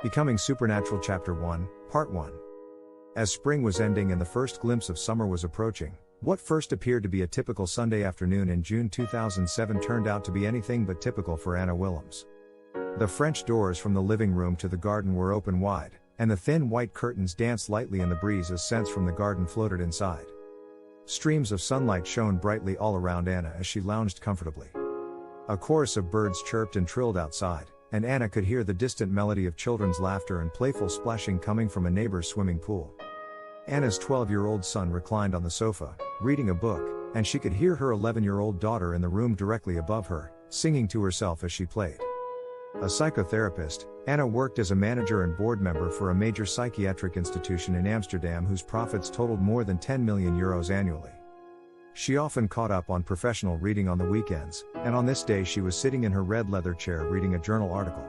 Becoming Supernatural Chapter 1, Part 1. As spring was ending and the first glimpse of summer was approaching, what first appeared to be a typical Sunday afternoon in June 2007 turned out to be anything but typical for Anna Willems. The French doors from the living room to the garden were open wide, and the thin white curtains danced lightly in the breeze as scents from the garden floated inside. Streams of sunlight shone brightly all around Anna as she lounged comfortably. A chorus of birds chirped and trilled outside, and Anna could hear the distant melody of children's laughter and playful splashing coming from a neighbor's swimming pool. Anna's 12-year-old son reclined on the sofa, reading a book, and she could hear her 11-year-old daughter in the room directly above her, singing to herself as she played. A psychotherapist, Anna worked as a manager and board member for a major psychiatric institution in Amsterdam whose profits totaled more than €10 million annually. She often caught up on professional reading on the weekends, and on this day she was sitting in her red leather chair reading a journal article.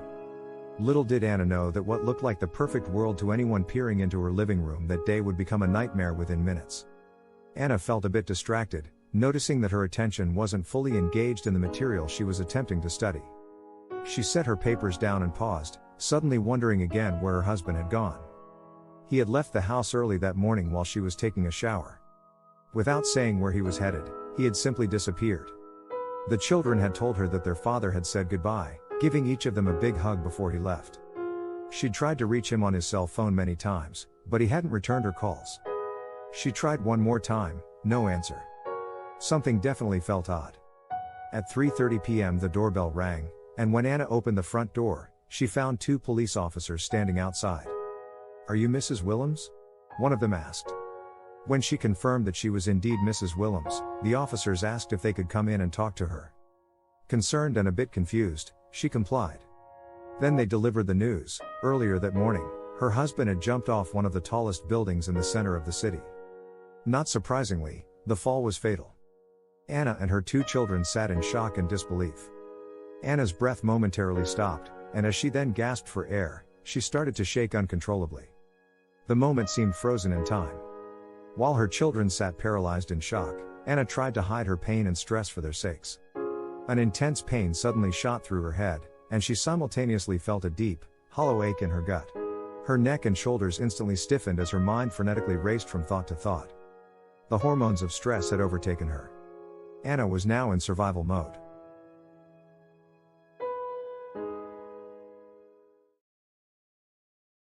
Little did Anna know that what looked like the perfect world to anyone peering into her living room that day would become a nightmare within minutes. Anna felt a bit distracted, noticing that her attention wasn't fully engaged in the material she was attempting to study. She set her papers down and paused, suddenly wondering again where her husband had gone. He had left the house early that morning while she was taking a shower. Without saying where he was headed, he had simply disappeared. The children had told her that their father had said goodbye, giving each of them a big hug before he left. She'd tried to reach him on his cell phone many times, but he hadn't returned her calls. She tried one more time, no answer. Something definitely felt odd. At 3:30 p.m. the doorbell rang, and when Anna opened the front door, she found two police officers standing outside. "Are you Mrs. Willems?" one of them asked. When she confirmed that she was indeed Mrs. Willems, the officers asked if they could come in and talk to her. Concerned and a bit confused, she complied. Then they delivered the news. Earlier that morning, her husband had jumped off one of the tallest buildings in the center of the city. Not surprisingly, the fall was fatal. Anna and her two children sat in shock and disbelief. Anna's breath momentarily stopped, and as she then gasped for air, she started to shake uncontrollably. The moment seemed frozen in time. While her children sat paralyzed in shock, Anna tried to hide her pain and stress for their sakes. An intense pain suddenly shot through her head, and she simultaneously felt a deep, hollow ache in her gut. Her neck and shoulders instantly stiffened as her mind frenetically raced from thought to thought. The hormones of stress had overtaken her. Anna was now in survival mode.